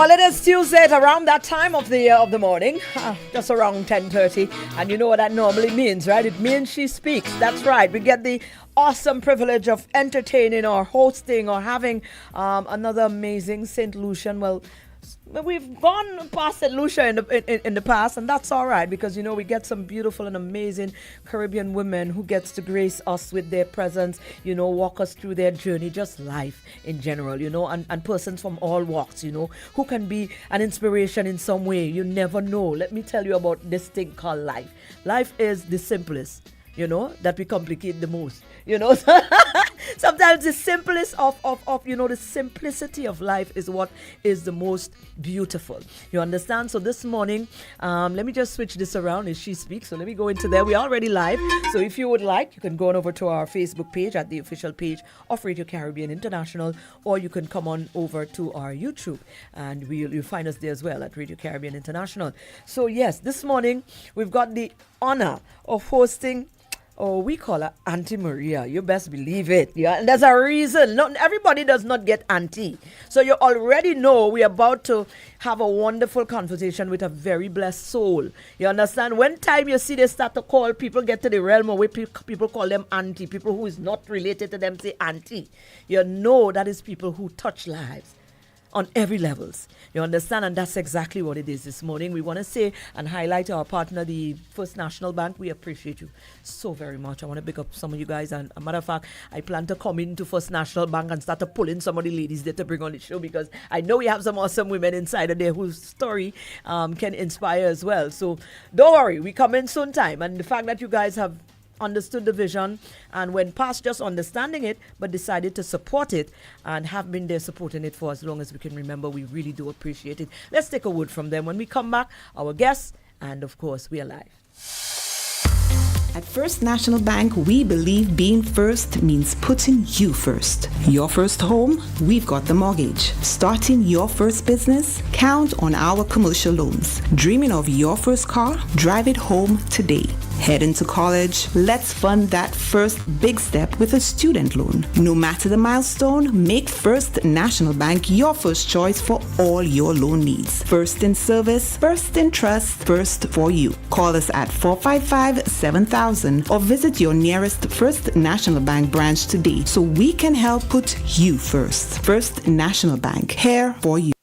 Well, it is Tuesday at around that time of the morning, just around 10:30, and you know what that normally means, right? It means she speaks. That's right. We get the awesome privilege of entertaining or hosting or having another amazing St. Lucian. Well, we've gone past St. Lucia in the past, and that's all right because you know we get some beautiful and amazing Caribbean women who gets to grace us with their presence, you know, walk us through their journey, just life in general, you know, and persons from all walks, you know, who can be an inspiration in some way. You never know. Let me tell you about this thing called life. Life is the simplest, you know, that we complicate the most, you know. Sometimes the simplest of you know, the simplicity of life is what is the most beautiful. You understand? So this morning, let me just switch this around as she speaks. So let me go into there. We're already live. So if you would like, you can go on over to our Facebook page at the official page of Radio Caribbean International, or you can come on over to our YouTube and you'll find us there as well at Radio Caribbean International. So yes, this morning we've got the honor of hosting. Oh, we call her Auntie Maria. You best believe it. Yeah, and there's a reason. Not everybody does not get auntie. So you already know we're about to have a wonderful conversation with a very blessed soul. You understand? When time you see they start to call, people get to the realm where people call them auntie. People who is not related to them say auntie. You know that is people who touch lives on every levels. You understand? And that's exactly what it is this morning. We want to say and highlight our partner, the First National Bank. We appreciate you so very much. I want to pick up some of you guys. And a matter of fact, I plan to come into First National Bank and start to pull in some of the ladies there to bring on the show because I know we have some awesome women inside of there whose story can inspire as well. So don't worry, we come in soon time. And the fact that you guys have understood the vision and went past just understanding it but decided to support it and have been there supporting it for as long as we can remember, we really do appreciate it. Let's take a word from them. When we come back, our guests, and of course we are live. At First National Bank, we believe being first means putting you first. Your first home, we've got the mortgage. Starting your first business, count on our commercial loans. Dreaming of your first car? Drive it home today. Heading to college? Let's fund that first big step with a student loan. No matter the milestone, make First National Bank your first choice for all your loan needs. First in service, first in trust, first for you. Call us at 455-7000 or visit your nearest First National Bank branch today so we can help put you first. First National Bank, here for you.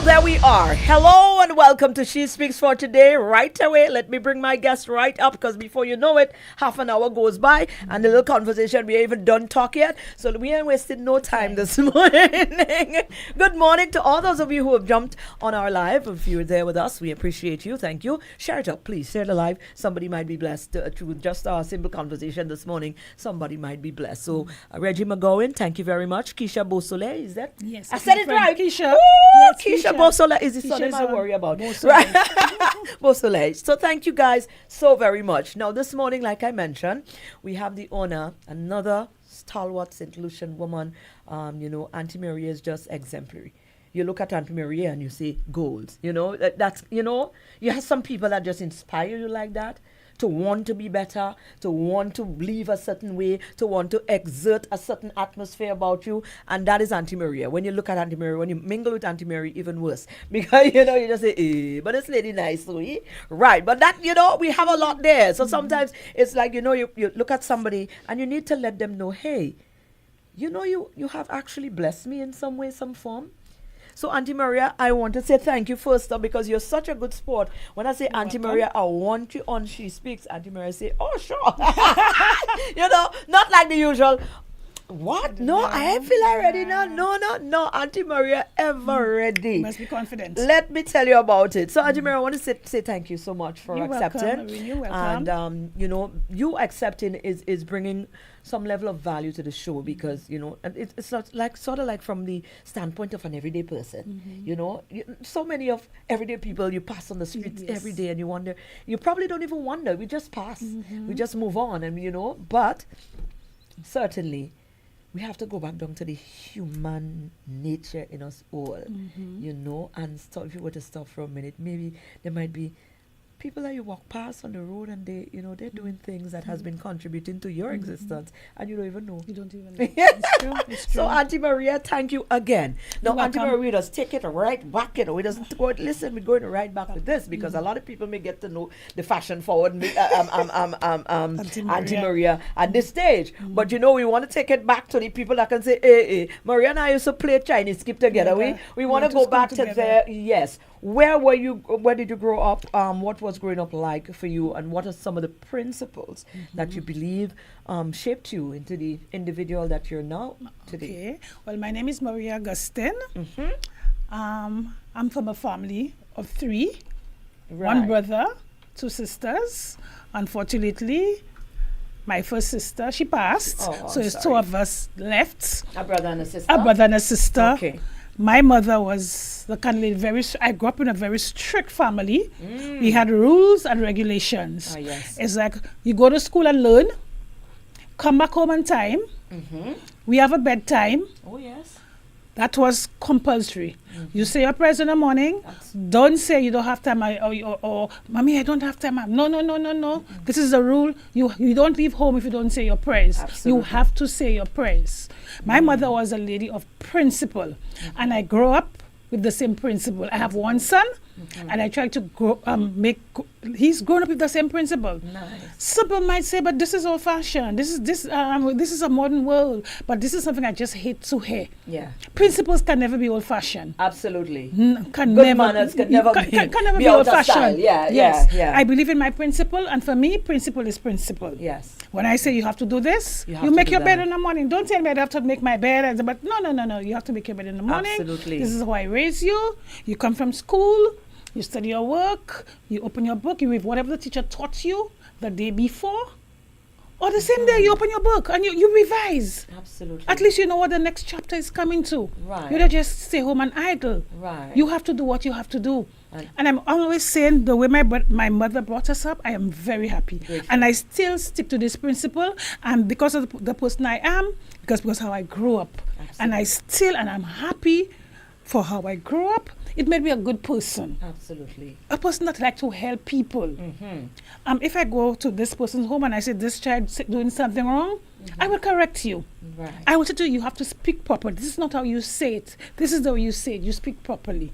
There we are. Hello and welcome to She Speaks for today. Right away, let me bring my guest right up because before you know it, half an hour goes by and the little conversation, we ain't even done talk yet. So we ain't wasted no time this morning. Good morning to all those of you who have jumped on our live. If you're there with us, we appreciate you. Thank you. Share it up, please. Share the live. Somebody might be blessed through just our simple conversation this morning. Somebody might be blessed. So Reggie McGowan, thank you very much. Keisha Beausoleil, is that? Yes. I said it right. Keisha. Ooh, Yes, Keisha Beausoleil is the son I worry about. Right. Beausoleil. So thank you guys so very much. Now this morning, like I mentioned, we have the honor, another stalwart St. Lucian woman. You know, Auntie Maria is just exemplary. You look at Auntie Maria and you say goals. You know, that's, you know, you have some people that just inspire you like that. To want to be better, to want to live a certain way, to want to exert a certain atmosphere about you. And that is Auntie Maria. When you look at Auntie Maria, when you mingle with Auntie Maria, even worse. Because, you know, you just say, but this lady nice, so, right. But that, you know, we have a lot there. So sometimes it's like, you know, you look at somebody and you need to let them know, hey, you know, you have actually blessed me in some way, some form. So, Auntie Maria, I want to say thank you first up because you're such a good sport. When I say Auntie Maria, I want you on She Speaks. Auntie Maria say, oh, sure. You know, not like the usual. What? No, I feel already now. No. Auntie Maria ever ready. You must be confident. Let me tell you about it. So, Auntie Maria, I want to say thank you so much for accepting. Welcome, Mareen, you're welcome. And, you know, you accepting is bringing some level of value to the show because, you know, and it's not like sort of like from the standpoint of an everyday person, you know, so many of everyday people you pass on the streets every day and you wonder, you probably don't even wonder, we just pass, we just move on and, you know, but certainly we have to go back down to the human nature in us all, you know, and stop, if you were to stop for a minute, maybe there might be people that you walk past on the road and they're doing things that has been contributing to your existence and you don't even know. You don't even know. It's true. It's true. So Auntie Maria, thank you again. Now You're Auntie welcome. Maria does take it right back, we doesn't go, listen, we're going right back with this because a lot of people may get to know the fashion forward Auntie Maria at this stage. But we want to take it back to the people that can say, hey, Maria and I used to play Chinese skip together. We want to go back to there. Yes. Where did you grow up? What was growing up like for you? And what are some of the principles that you believe shaped you into the individual that you're now today? Okay. Well, my name is Maria Augustin. I'm from a family of 3. Right. 1 brother, 2 sisters. Unfortunately, my first sister, she passed. So it's 2 of us left. A brother and a sister? A brother and a sister. Okay. My mother was the kind of lady, I grew up in a very strict family. We had rules and regulations. Ah, yes. It's like you go to school and learn, come back home on time. We have a bedtime. Oh, yes. That was compulsory. You say your prayers in the morning. Don't say you don't have time or Mommy, I don't have time. No. This is the rule. You don't leave home if you don't say your prayers. Absolutely. You have to say your prayers. My mother was a lady of principle, and I grew up with the same principle. I have 1 son, and I try to he's grown up with the same principle. Nice. Some people might say, but this is old fashioned. This is a modern world. But this is something I just hate to hear. Yeah. Principles can never be old fashioned. Absolutely. Can Good manners can never be old out of style. fashioned. Yeah, yes. yeah. I believe in my principle, and for me, principle is principle. Yes. When I say you have to do this, You have you to make do your bed that. in the morning. Don't tell me I have to make my bed. But no. You have to make your bed in the morning. Absolutely. This is how I raise you. You come from school. You study your work. You open your book. You read whatever the teacher taught you the day before. Or the same day you open your book and you revise. Absolutely. At least you know what the next chapter is coming to. Right. You don't just stay home and idle. Right. You have to do what you have to do. And I'm always saying the way my mother brought us up, I am very happy. Grateful. And I still stick to this principle. And because of the person I am, because how I grew up. Absolutely. And I'm happy for how I grew up. It made me a good person. Absolutely. A person that likes to help people. If I go to this person's home and I say this child doing something wrong, I will correct you. Right. I will tell you have to speak properly. This is not how you say it. This is the way you say it. You speak properly.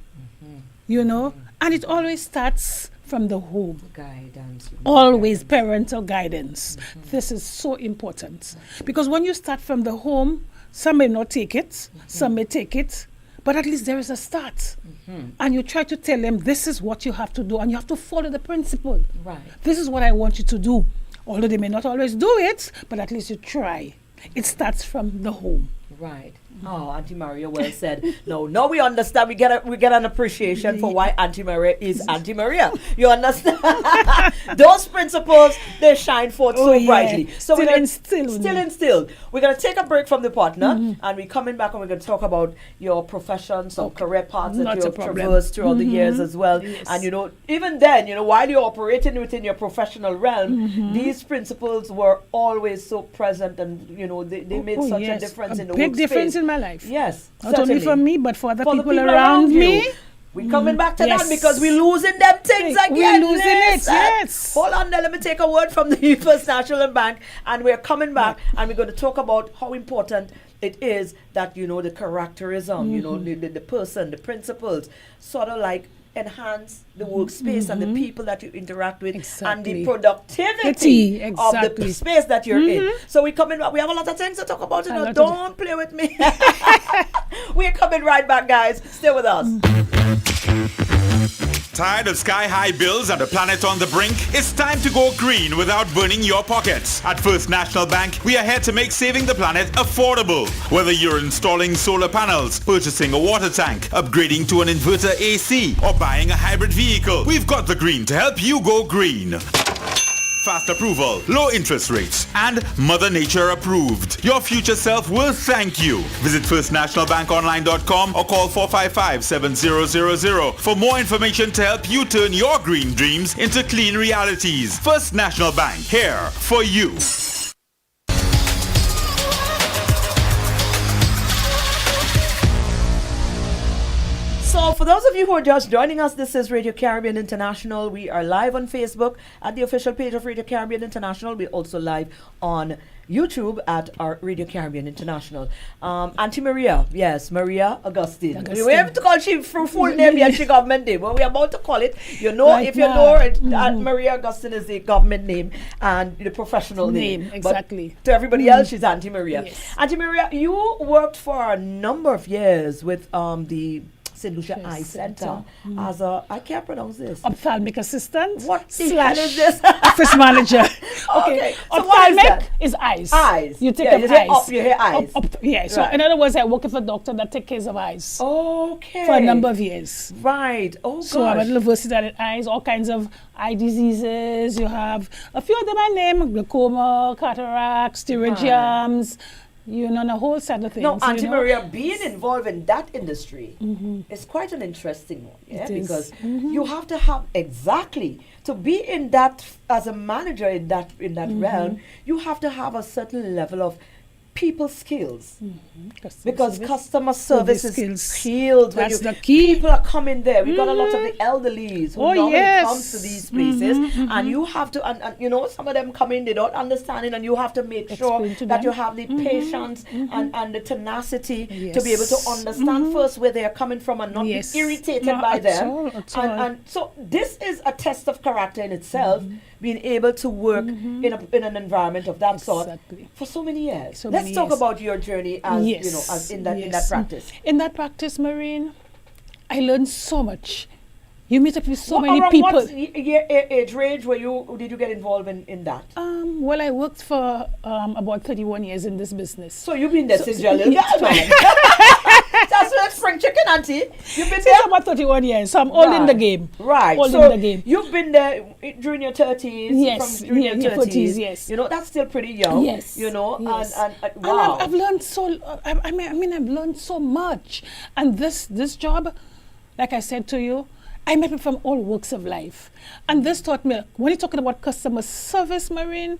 And it always starts from the home. Guidance. Always parental guidance. This is so important. Because when you start from the home, some may not take it, some may take it, but at least there is a start. And you try to tell them this is what you have to do and you have to follow the principle. Right. This is what I want you to do. Although they may not always do it, but at least you try. It starts from the home. Right. Oh, Auntie Maria, well said. No, we understand. We get an appreciation for why Auntie Maria is Auntie Maria. You understand? Those principles, they shine forth so brightly. So still instilled. We're going to take a break from the partner, and we're coming back and we're going to talk about your profession, some career paths that you have traversed throughout the years as well. Yes. And, even then, while you're operating within your professional realm, these principles were always so present and, they made such a difference in the big workspace. difference in my life. Yes, Not only for me, but for other For the people around me. We're coming back to that Yes. because we're losing them things again. We're losing it, Listen. yes. Hold on there. Let me take a word from the First National Bank. And we're coming back and we're going to talk about how important it is that, the characterism, the person, the principles, sort of like enhance the workspace and the people that you interact with and the productivity of the space that you're in. So we're coming back. We have a lot of things to talk about. Don't play with me. We're coming right back, guys. Stay with us. Tired of sky-high bills and a planet on the brink? It's time to go green without burning your pockets. At First National Bank, we are here to make saving the planet affordable. Whether you're installing solar panels, purchasing a water tank, upgrading to an inverter AC, or buying a hybrid vehicle, we've got the green to help you go green. Fast approval, low interest rates, and Mother Nature approved. Your future self will thank you. Visit firstnationalbankonline.com or call 455-7000 for more information to help you turn your green dreams into clean realities. First National Bank, here for you. So, for those of you who are just joining us, this is Radio Caribbean International. We are live on Facebook at the official page of Radio Caribbean International. We're also live on YouTube at our Radio Caribbean International. Auntie Maria, yes, Maria Augustin. We have to call she full name yet, she government name, but we're about to call it. You know, Right if you know it, Maria Augustin is the government name and the professional name. Exactly. But to everybody else, she's Auntie Maria. Yes. Auntie Maria, you worked for a number of years with the St. Lucia Eye Center as a, I can't pronounce this. Ophthalmic assistant. What the hell is this? Office manager. Okay. So what is that? Ophthalmic is eyes. Eyes. You take Yeah, up you say eyes. up, you hear eyes. Yeah. So Right. in other words, I work with a doctor that takes care of eyes Okay. for a number of years. Right. Oh, So I'm gosh. at university at eyes, all kinds of eye diseases. You have a few of them I name: glaucoma, cataracts, pterygiums. You know, a whole set of things. No, Auntie you know? Maria, being involved in that industry is quite an interesting one, yeah, It is. because you have to have exactly to be in that as a manager in that realm. You have to have a certain level of people skills. Because customer service is skills. skilled when That's you, the key. people are coming there. We've got a lot of the elderlies who Oh, normally yes. come to these places, and you have to, and you know, some of them come in, they don't understand it, and you have to make sure Explain to that them. you have the patience and the tenacity to Yes. be able to understand first where they are coming from and not Yes. be irritated Not by at them. all, at And, all. and so this is a test of character in itself, being able to work in an environment of that sort Exactly. for so many years. So Let's many talk years. about your journey as Yes. you know, as in that Yes. practice. In that practice, Mareen, I learned so much. You meet up with so What- many around people. What age range did you get involved in that? Well, I worked for about 31 years in this business. So you've been there since you're a little yeah. girl, man. That's like spring chicken, auntie. You've been Since there. about 31 years, so I'm old in the game. Right. Old So in the game. you've been there during your 30s. Yes, From during yeah, your 30s. yes. You know, that's still pretty young. Yes. You know, yes. and And wow. I've learned so. I mean, I've learned so much. And this job, like I said to you, I met people from all walks of life, and this taught me. When you're talking about customer service, Mareen,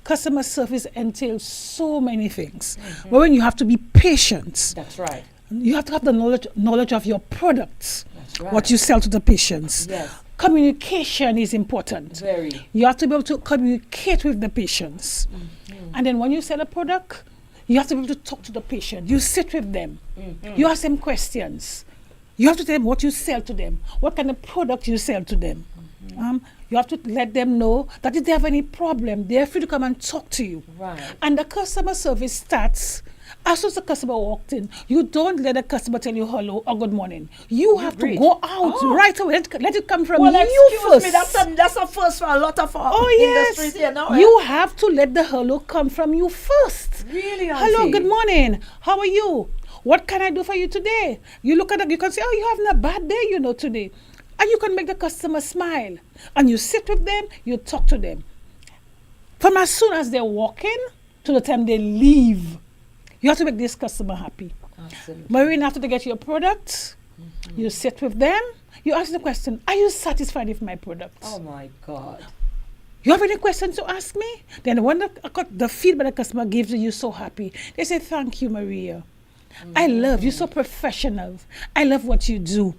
customer service entails so many things. But when you have to be patient, That's right. you have to have the knowledge of your products, That's right. what you sell to the patients. Yes. Communication is important. Very. You have to be able to communicate with the patients. And then when you sell a product, you have to be able to talk to the patient. You sit with them. You ask them questions. You have to tell them what you sell to them, what kind of product you sell to them. You have to let them know that if they have any problem, they're free to come and talk to you. Right. And the customer service starts as soon as the customer walked in. You don't let the customer tell you hello or good morning. You have Great. to go out Oh. right away. Let it come from Well, you excuse first. me, that's a first for a lot of industries here now. You have to let the hello come from you first. Really, Hello, auntie? good morning. How are you? What can I do for you today? You look at it, you can say, oh, you're having a bad day, you know, today. And you can make the customer smile. And you sit with them, you talk to them. From as soon as they walk in to the time they leave, you have to make this customer happy. Absolutely. Mareen, after they get your product, you sit with them, you ask the question, are you satisfied with my product? Oh my God. You have any questions to ask me? Then when the feedback the customer gives you, you're so happy. They say, thank you, Maria. I love you, so professional. I love what you do.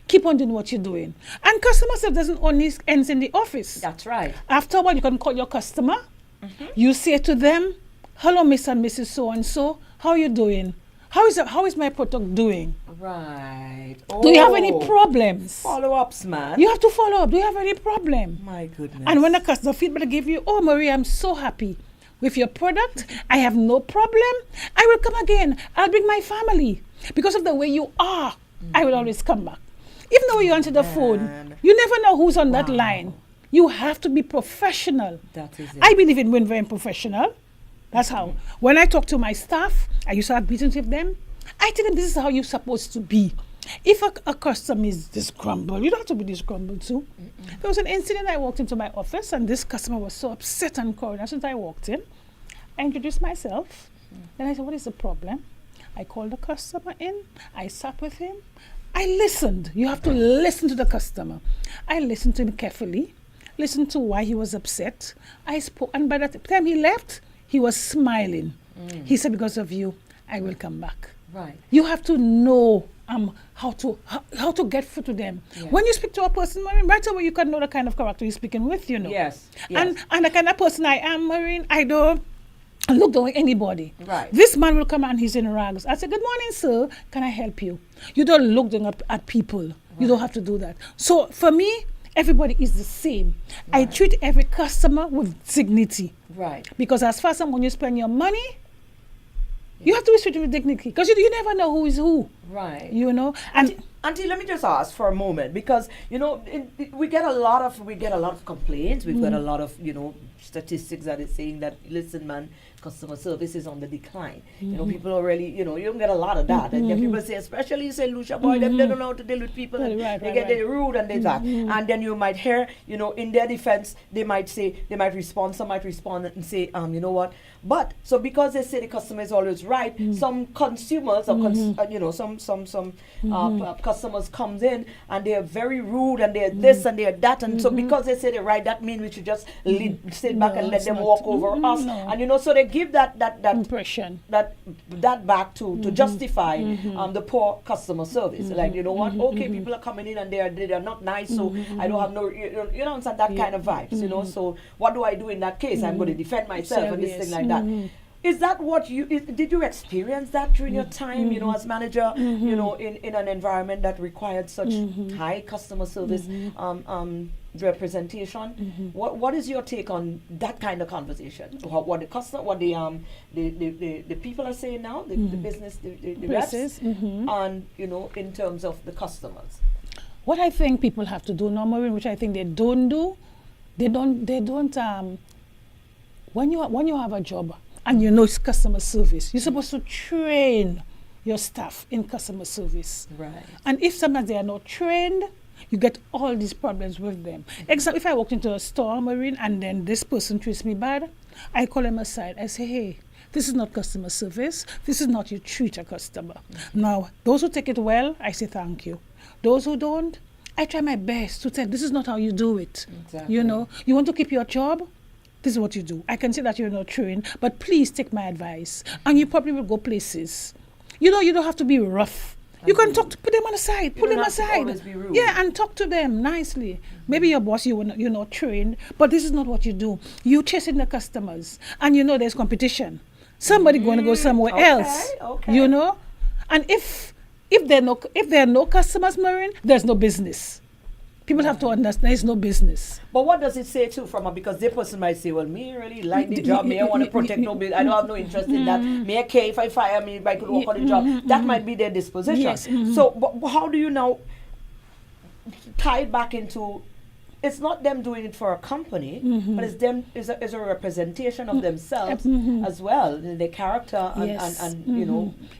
Keep on doing what you're doing. And customer service doesn't only end in the office. That's right. After a while, you can call your customer. You say to them, hello, Miss and Mrs. So-and-so. How are you doing? How is my product doing? Right. Do you have any Oh. problems? Follow-ups, man? You have to follow up. Do you have any problem? My goodness. And when the customer feedback give you, oh, Maria, I'm so happy with your product. I have no problem. I will come again. I'll bring my family. Because of the way you are, I will always come back. Even though you answer the phone, Man. you never know who's on that Wow. line. You have to be professional. That is it. I believe in being very professional. That's how. When I talk to my staff, I used to have meetings with them. I tell them this is how you're supposed to be. If a customer is disgruntled, you don't have to be disgruntled too. There was an incident. I walked into my office and this customer was so upset and crying. As soon as I walked in, I introduced myself. Then I said, what is the problem? I called the customer in. I sat with him. I listened. You have to listen to the customer. I listened to him carefully, listened to why he was upset. I spoke, and by the time he left, he was smiling. He said, because of you, I will come back. Right. You have to know how to get through to them. When you speak to a person, Mareen, right away you can know the kind of character you're speaking with, you know. Yes. And the kind of person I am, Mareen, I don't look down at anybody. Right. This man will come and he's in rags. I say, good morning, sir. Can I help you? You don't look down at people. Right. You don't have to do that. So for me, everybody is the same. Right. I treat every customer with dignity. Right. Because as far as when you spend your money, you have to be treated with dignity. Because you never know who is who. Right. You know? And Auntie, let me just ask for a moment, because we get a lot of complaints. We've got a lot of statistics that is saying that, listen, man, customer service is on the decline. People are really, you don't get a lot of that. And then people say, especially St. Lucia boy, they don't know how to deal with people. And they get rude and they that. And then you might hear, in their defense, some might respond and say, you know what? But so because they say the customer is always right, some consumers or some customers comes in and they are very rude and they are this and they are that, and so because they say they're right, that means we should just sit back and let them walk over us. And so they give that impression, that back to justify the poor customer service. Like, okay, people are coming in and they are not nice, so I don't have no, understand that kind of vibes. So what do I do in that case? I'm going to defend myself and this thing like that. Is that what did you experience that during your time, as manager, in an environment that required such high customer service representation? What is your take on that kind of conversation? What the people are saying now, the business, the reps, and in terms of the customers? What I think people have to do normally, which I think they don't do, they don't. When you have a job and it's customer service, you're supposed to train your staff in customer service. Right. And if sometimes they are not trained, you get all these problems with them. Example, if I walked into a store, Mareen, and then this person treats me bad, I call them aside. I say, hey, this is not customer service. This is not you treat a customer. Now, those who take it well, I say thank you. Those who don't, I try my best to tell this is not how you do it. Exactly. You want to keep your job? This is what you do. I can see that you're not trained, but please take my advice. And you probably will go places. You don't have to be rough. You can put them on the side, put them aside. Yeah, and talk to them nicely. Maybe your boss, you're not trained, but this is not what you do. You chasing the customers, and there's competition. Somebody going to go somewhere else. Okay. And if there are no customers, Mareen, there's no business. People have to understand there's no business. But what does it say too because the person might say, well, me really like the job, me I want to protect no business, I don't have no interest in that, me I care if I fire me, if I could work on the job. That might be their disposition. Yes. So but how do you now tie it back into, it's not them doing it for a company, but it's them is a representation of themselves as well, their character and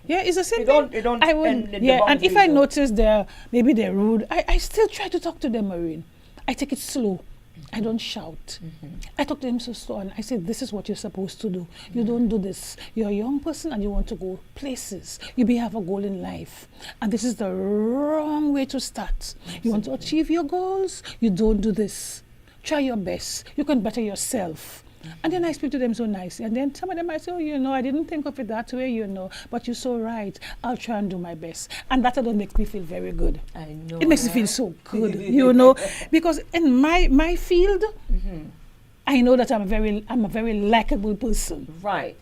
Yeah, it's the same thing. They don't and if I notice they're rude, I still try to talk to them, Mareen. I take it slow. I don't shout. I talk to them so slow and I say, this is what you're supposed to do. You don't do this. You're a young person and you want to go places. You may have a goal in life. And this is the wrong way to start. You want to achieve your goals? You don't do this. Try your best. You can better yourself. And then I speak to them so nicely. And then some of them might say, I didn't think of it that way, but you're so right. I'll try and do my best. And that alone makes me feel very good. I know. It makes me feel so good, because in my field, I know that I'm a very likable person. Right.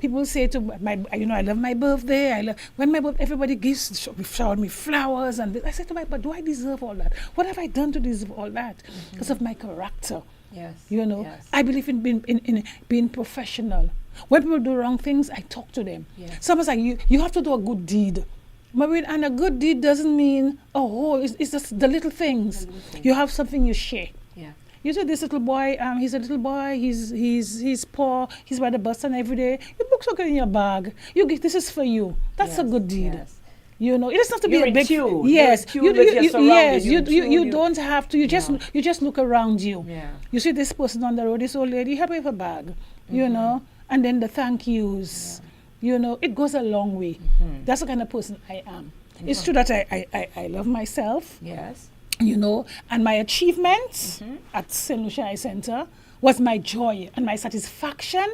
People say to I love my birthday. When my birthday, everybody showered me flowers. And I said to but do I deserve all that? What have I done to deserve all that? Because of my character. Yes. Yes. I believe in being professional. When people do wrong things, I talk to them. Yes. Someone's like, you have to do a good deed. Mareen, and a good deed doesn't mean, it's just the little things. You have something you share. Yeah. You see this little boy, he's a little boy, he's poor, he's by the bus stand every day. Your books are in your bag. This is for you. That's a good deed. Yes. It doesn't have to be a big. Yes. You don't have to. You just look around you. Yeah. You see this person on the road, this old lady, help me with a bag. And then the thank yous. Yeah. It goes a long way. That's the kind of person I am. It's true that I love myself. Yes. And my achievements at St. Lucia Eye Center was my joy and my satisfaction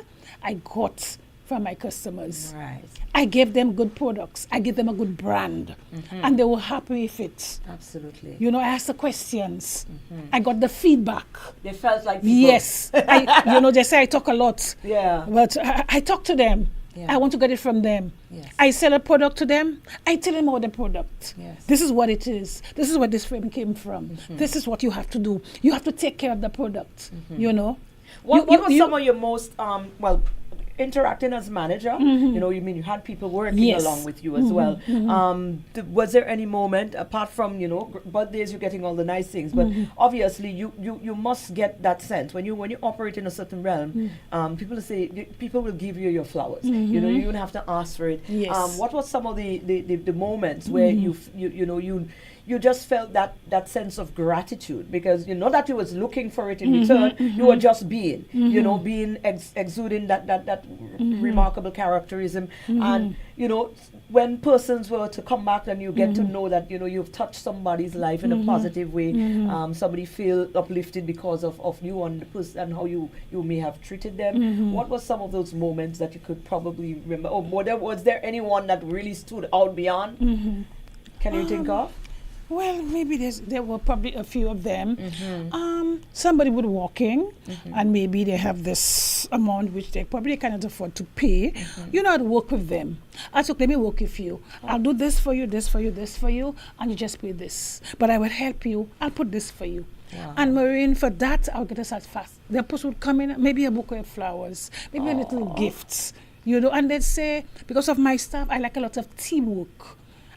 I got from my customers. Right. I gave them good products. I gave them a good brand. And they were happy with it. Absolutely. You know, I asked the questions. I got the feedback. They felt like people. Yes. They say I talk a lot. Yeah. But I talk to them. Yeah. I want to get it from them. Yes. I sell a product to them. I tell them about the product. Yes. This is what it is. This is where this frame came from. This is what you have to do. You have to take care of the product. You know. What was some of your most interacting as manager? You had people working Yes. along with you as well. Was there any moment apart from birthdays, you're getting all the nice things, but obviously you must get that sense when you operate in a certain realm. People will give you your flowers. You don't have to ask for it. Yes. What was some of the moments where you just felt that sense of gratitude, because not that you was looking for it in return, you were just being, being exuding that remarkable characterism, and when persons were to come back and you get to know that you've touched somebody's life in a positive way, somebody feel uplifted because of you and how you may have treated them. What was some of those moments that you could probably remember, or was there anyone that really stood out beyond? Can you think of? Well, maybe there were probably a few of them. Somebody would walk in, and maybe they have this amount which they probably cannot afford to pay. I'd work with them. I said, let me work with you. I'll do this for you, this for you, this for you, and you just pay this. But I will help you. I'll put this for you. Wow. And Mareen, for that, I'll get us as fast. The person would come in, maybe a bouquet of flowers, maybe a little gifts, and they'd say, because of my staff, I like a lot of teamwork.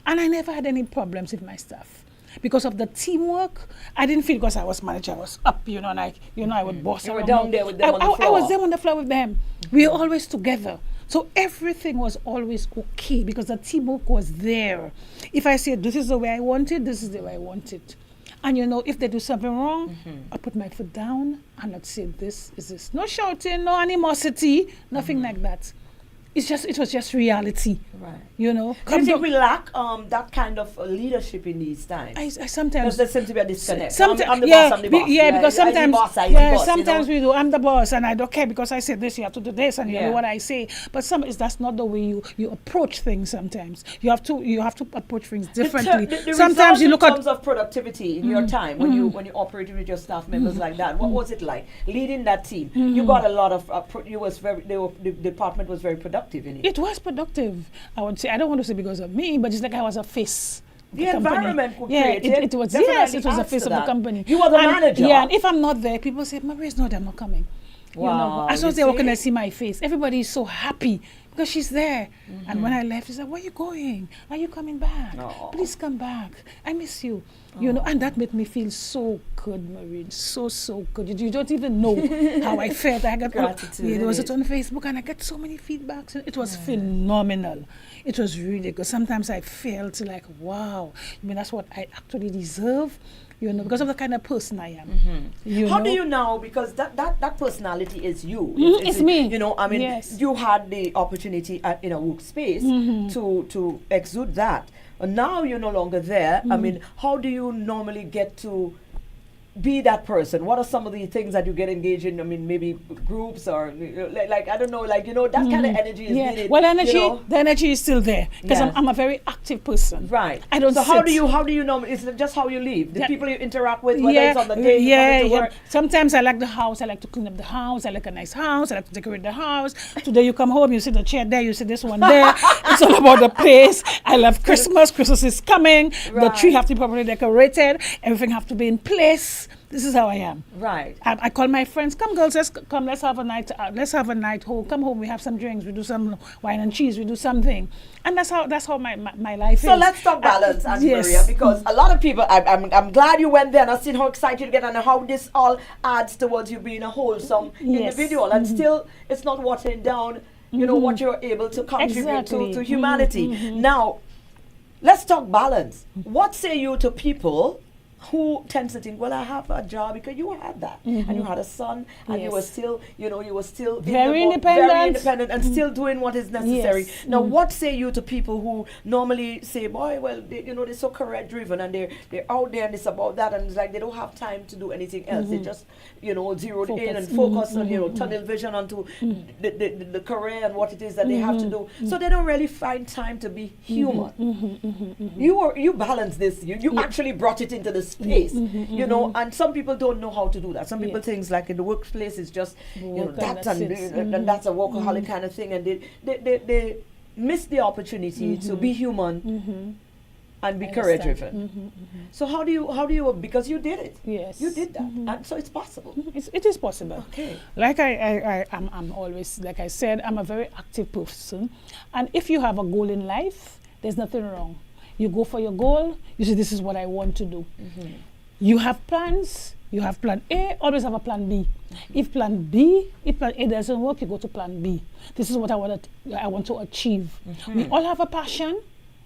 And I never had any problems with my staff. Because of the teamwork, I didn't feel because I was manager, I was up, and I would boss You were around. down there with them on the floor. I was there on the floor with them. We were always together. So everything was always okay because the teamwork was there. If I said, this is the way I want it, this is the way I want it. And if they do something wrong, I put my foot down and I'd say, this is this. No shouting, no animosity, nothing like that. It was just reality. Right. Do you think we lack that kind of leadership in these times? I sometimes. There seems to be a disconnect. I'm the boss, I'm the boss. Because sometimes we do. I'm the boss, and I don't care because I said this. You have to do this, and you do what I say. But that's not the way you approach things. Sometimes you have to approach things differently. The sometimes you look in terms of productivity in your time when you operated with your staff members like that. What was it like leading that team? You got a lot of. The department was very productive in it. It was productive. I would say, I don't want to say because of me, but it's like I was a face. The environment was created. It was a face of the company. You were the manager. Yeah, and if I'm not there, people say, Mareen's not there, I'm not coming. Wow. As soon as they walk in, I see my face. Everybody is so happy because she's there. And when I left, she said, where are you going? Are you coming back? Aww. Please come back. I miss you. And that made me feel so good, Mareen. So good. You don't even know how I felt. I got gratitude. There was it on Facebook, and I got so many feedbacks. It was phenomenal. It was really good. Sometimes I felt like, wow, that's what I actually deserve. Because of the kind of person I am. How do you now, because that personality is you. It's me. Yes. You had the opportunity in a workspace to exude that. And now you're no longer there. How do you normally get to be that person? What are some of the things that you get engaged in? Maybe groups or I don't know, that kind of energy is needed. Well, the energy is still there because I'm a very active person. Right. I don't. So how do you normally? Is it just how you live? The people you interact with, whether it's on the day you come into work? Sometimes I like the house. I like to clean up the house. I like a nice house. I like to decorate the house. Today you come home, you see the chair there, you see this one there. It's all about the place. I love Christmas. Christmas is coming. Right. The tree have to be properly decorated. Everything have to be in place. This is how I am. Right. I call my friends, come girls, let's have a night. Let's have a night home. Come home, we have some drinks. We do some wine and cheese. We do something, and that's how my life is. So let's talk balance, Auntie Maria, because a lot of people. I'm glad you went there, and I've seen how excited you get, and how this all adds towards you being a wholesome individual, and still it's not watering down. What you're able to contribute to humanity. Now, let's talk balance. What say you to people who tends to think, well, I have a job, because you had that, and you had a son, and you were still, you were still very very independent and still doing what is necessary. Yes. Now, what say you to people who normally say, boy, well, they're so career driven, and they're out there, and it's about that, and it's like they don't have time to do anything else. They just, zeroed in and focus on, tunnel vision onto the career and what it is that they have to do. So they don't really find time to be human. You balance this. You actually brought it into the space, and some people don't know how to do that. Some people think like in the workplace it's just that's and that's a workaholic kind of thing, and they miss the opportunity to be human and be career driven. So how do you because you did it? Yes, you did that, and so it's possible. It is possible. Okay. Like I'm always, like I said, I'm a very active person, and if you have a goal in life, there's nothing wrong. You go for your goal. You say, this is what I want to do. You have plans. You have plan A. Always have a plan B. If plan A doesn't work, you go to plan B. This is what I want to achieve. We all have a passion.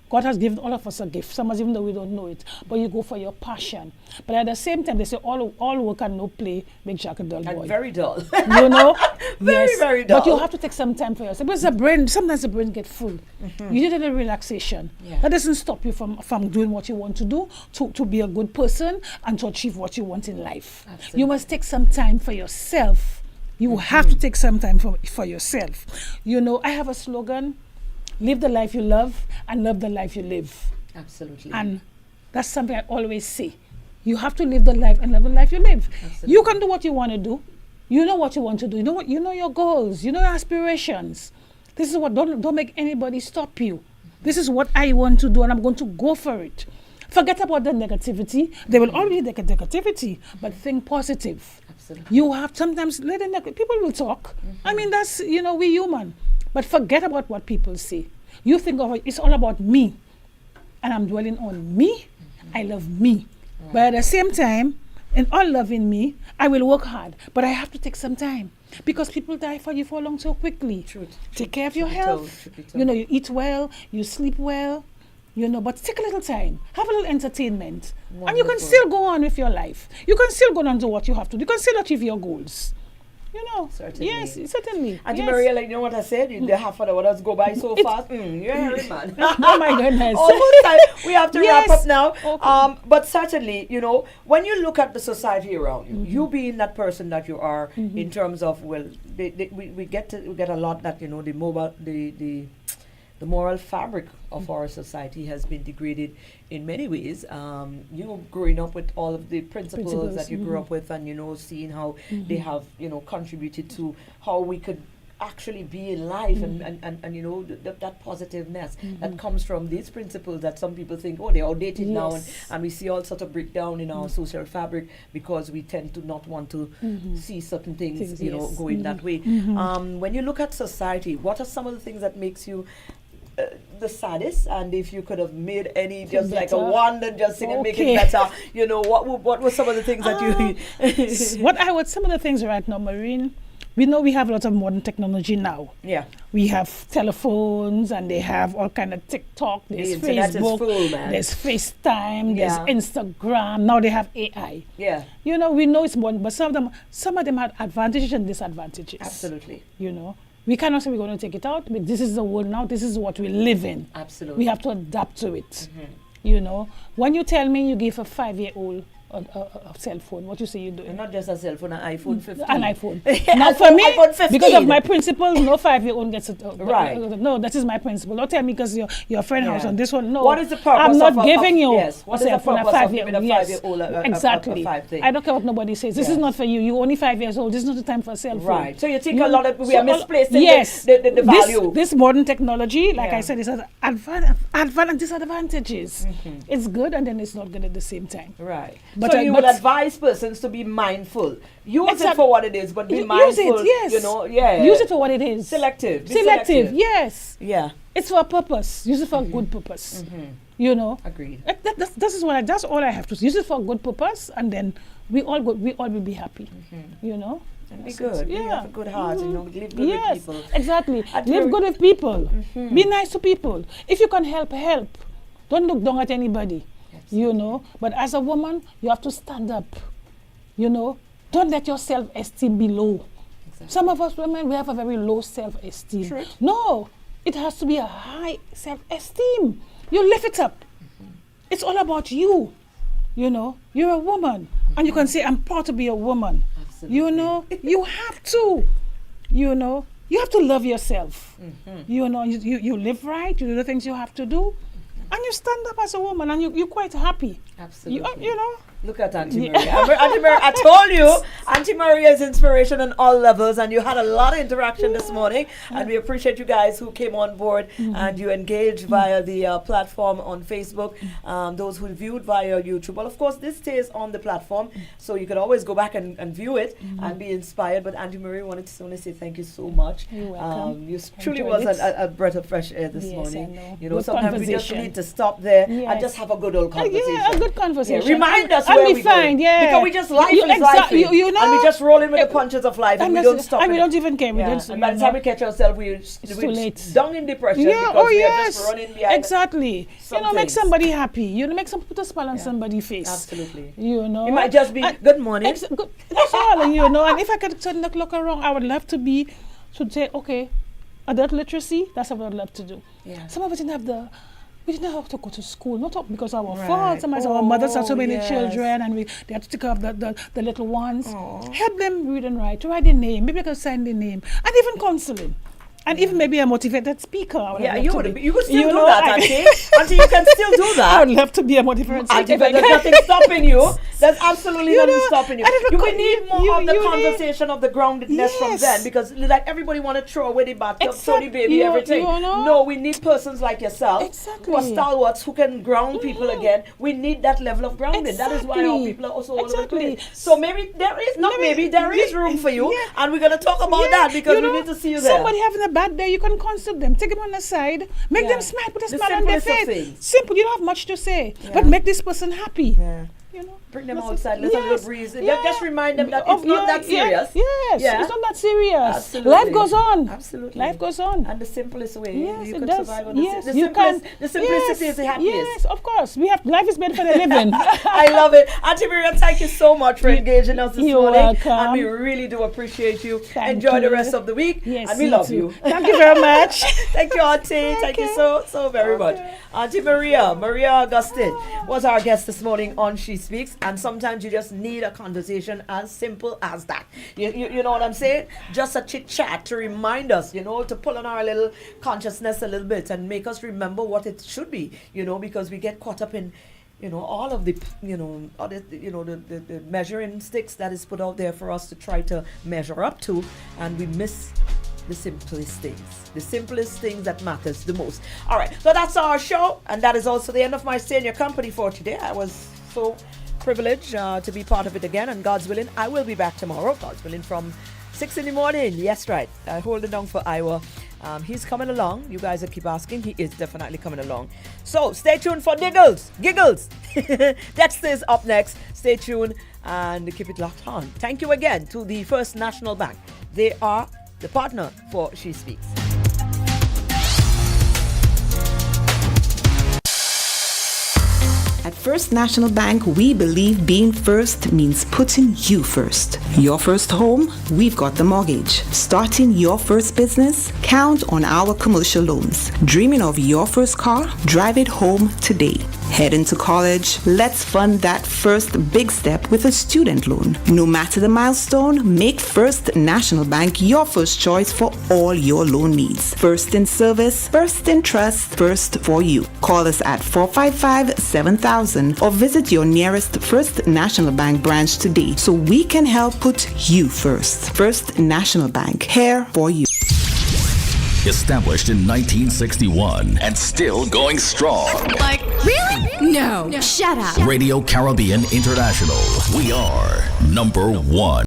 God has given all of us a gift. Some of us, even though we don't know it, but you go for your passion. But at the same time, they say all work and no play make Jack a dull boy. And very dull. Very dull. But you have to take some time for yourself. Because sometimes the brain gets full. You need a relaxation. Yeah. That doesn't stop you from doing what you want to do, to be a good person and to achieve what you want in life. Absolutely. You must take some time for yourself. You have to take some time for yourself. I have a slogan: live the life you love and love the life you live. Absolutely. And that's something I always say. You have to live the life and love the life you live. Absolutely. You can do what you want to do. You know what you want to do. You know your goals. You know your aspirations. This is what, don't make anybody stop you. This is what I want to do, and I'm going to go for it. Forget about the negativity. There will always be negativity, but think positive. Absolutely. You have sometimes, people will talk. I mean, that's, we're human. But forget about what people say. You think of it, it's all about me. And I'm dwelling on me. I love me. Right. But at the same time, in all loving me, I will work hard. But I have to take some time. Because people die for you for long so quickly. Take care of your health. You eat well, you sleep well. But take a little time. Have a little entertainment. Wonderful. And you can still go on with your life. You can still go on and do what you have to do. You can still achieve your goals. Certainly. Yes, certainly. And Maria, you know what I said? The half an hour does go by so fast. You're hearing, man. Oh my goodness. Almost time. We have to wrap up now. Okay. But certainly, when you look at the society around you, you being that person that you are, in terms of, well, we get a lot that, the moral fabric of our society has been degraded in many ways. You growing up with all of the principles that you grew up with, and seeing how they have contributed to how we could actually be in life, and that positiveness that comes from these principles that some people think, they're outdated now, and we see all sort of breakdown in our social fabric because we tend to not want to see certain things going that way. When you look at society, what are some of the things that makes you the saddest? And if you could have made any, just like a wand and just sing and make it better, what were some of the things that you some of the things right now, Mareen, we know we have a lot of modern technology now. Yeah. We have telephones, and they have all kind of TikTok, there's Facebook, there's FaceTime, there's Instagram. Now they have AI. Yeah. We know it's modern, but some of them have advantages and disadvantages. Absolutely. We cannot say we're going to take it out, but this is the world now. This is what we live in. Absolutely. We have to adapt to it. When you tell me you give a 5-year-old a cell phone, what you say you do? And not just a cell phone, an iPhone 15. An iPhone. Not for me, iPhone 15. because of my principle, no 5-year-old gets it. Right. No, that is my principle. Don't tell me because your friend house on this one. No. What is the purpose I'm not giving you a cell phone, a 5-year-old? Yes, exactly. Thing. I don't care what nobody says. This is not for you. You're only 5 years old. This is not the time for a cell phone. Right. So you think a lot of we are misplacing the value. This modern technology, like I said, it has advantages and disadvantages. It's good and then it's not good at the same time. Right. But so you would advise persons to be mindful. Use it for what it is, but be mindful. Use it, yes. Use it for what it is. Selective. Selective, yes. Yeah. It's for a purpose. Use it for a good purpose. Agreed. That's all I have to say. Use it for a good purpose, and then we all will be happy. And be good. Yeah. You have a good heart. Live good with people. Exactly. Live good with people. Be nice to people. If you can help. Don't look down at anybody. you know. But as a woman, you have to stand up, you know. Don't let your self-esteem be low. Exactly. Some of us women, we have a very low self-esteem. True. No, it has to be a high self-esteem. You lift it up. It's all about you, you know. You're a woman, and you can say, I'm proud to be a woman. Absolutely. You know, you have to, you know. You have to love yourself. You know, you live right, you do the things you have to do, and you stand up as a woman, and you're quite happy. Absolutely. You know. Look at Auntie Maria. Auntie Maria, I told you, Auntie Maria is inspiration on all levels, and you had a lot of interaction this morning, and we appreciate you guys who came on board and you engaged via the platform on Facebook, those who viewed via YouTube. Well, of course, this stays on the platform, so you can always go back and view it and be inspired. But Auntie Maria wanted to say thank you so much. You're welcome. You truly was a breath of fresh air this morning. I know. You know, Good sometimes we just conversation. need to stop there and Yes. just have a good old conversation. Yeah, a good conversation. Yeah, remind us and where we we find, going. yeah. Because we just life You is exa- life. you know, and we just roll in with the punches of life and we don't stop. And we it. don't even care. We Yeah. just, And by the time we catch ourselves, we're too late. down in depression yeah, because we are yes. just running behind. Exactly. some You know, make things. somebody happy. You know, put a smile on somebody's face. Absolutely. You know. It might just be good morning. That's all, you know. And if I could turn the clock around, I would love to say, okay, adult literacy, that's what I'd love to do. Yeah. Some of us we didn't have to go to school, not because of our Right. fault. Sometimes our mothers had so many yes. children and they had to take care of the little ones. Help them read and write, to write their name, maybe I can sign their name, and even counseling. And even maybe a motivated speaker. I would Yeah, love you to would. be. You could still do know, that, Auntie. Auntie, you can still do I that. would love to be a motivated speaker. Auntie, if I but there's can. nothing stopping you. There's absolutely You nothing know, stopping you. and if You it will could- need more you- of the you need- conversation of the groundedness from Yes. then, because like everybody want to throw away the bathtub, throw the baby, You- everything. you know? No, we need persons like yourself Exactly. who are stalwarts who can ground people again. We need that level of grounding. That is why our Exactly. people are also all over the Exactly. place. So maybe there is there is room for you, and we're gonna talk about that because you we know, need to see you there. Somebody having a bad day, you can consult them, take them on the side, make them smile, put a The smile on their simplest of face. things. Simple, you don't have much to say, Yeah. but make this person happy. Yeah. You know, Bring them That's outside, it. let a little Yes, breeze. yes. Just remind them that it's not that serious. Yes, Yeah. it's not that serious. Absolutely. Life goes on. Absolutely. Life goes on. And the simplest way Yes, you it could does. survive on Yes, the you simplest. can. The simplicity is the happiest. Yes, of course. Life is made for the living. I love it. Auntie Miriam, thank you so much for engaging us this You're morning. welcome. And we really do appreciate you. Thank Enjoy the you. rest of the week. Yes, and we you love too. you. Thank you very much. Thank you, Auntie. Thank you so very much. Auntie Maria Augustin was our guest this morning on She Speaks. And sometimes you just need a conversation as simple as that. You know what I'm saying? Just a chit chat to remind us, to pull on our little consciousness a little bit and make us remember what it should be, because we get caught up in all of the, the measuring sticks that is put out there for us to try to measure up to, and we miss the simplest things that matters the most. All right, so that's our show, and that is also the end of my stay in your company for today. I was so privileged to be part of it again, and God's willing, I will be back tomorrow. God's willing from 6 in the morning. Yes, right. I hold it down for Iowa. He's coming along. You guys will keep asking. He is definitely coming along. So stay tuned for giggles. Dexter is up next. Stay tuned and keep it locked on. Thank you again to the First National Bank. They are the partner for She Speaks. At First National Bank, we believe being first means putting you first. Your first home, we've got the mortgage. Starting your first business, count on our commercial loans. Dreaming of your first car? Drive it home today. Heading to college? Let's fund that first big step with a student loan. No matter the milestone, make First National Bank your first choice for all your loan needs. First in service, first in trust, first for you. Call us at 455-7000 or visit your nearest First National Bank branch today so we can help put you first. First National Bank, here for you. Established in 1961 and still going strong. Like, really? No. Shut up. Radio Caribbean International. We are number one.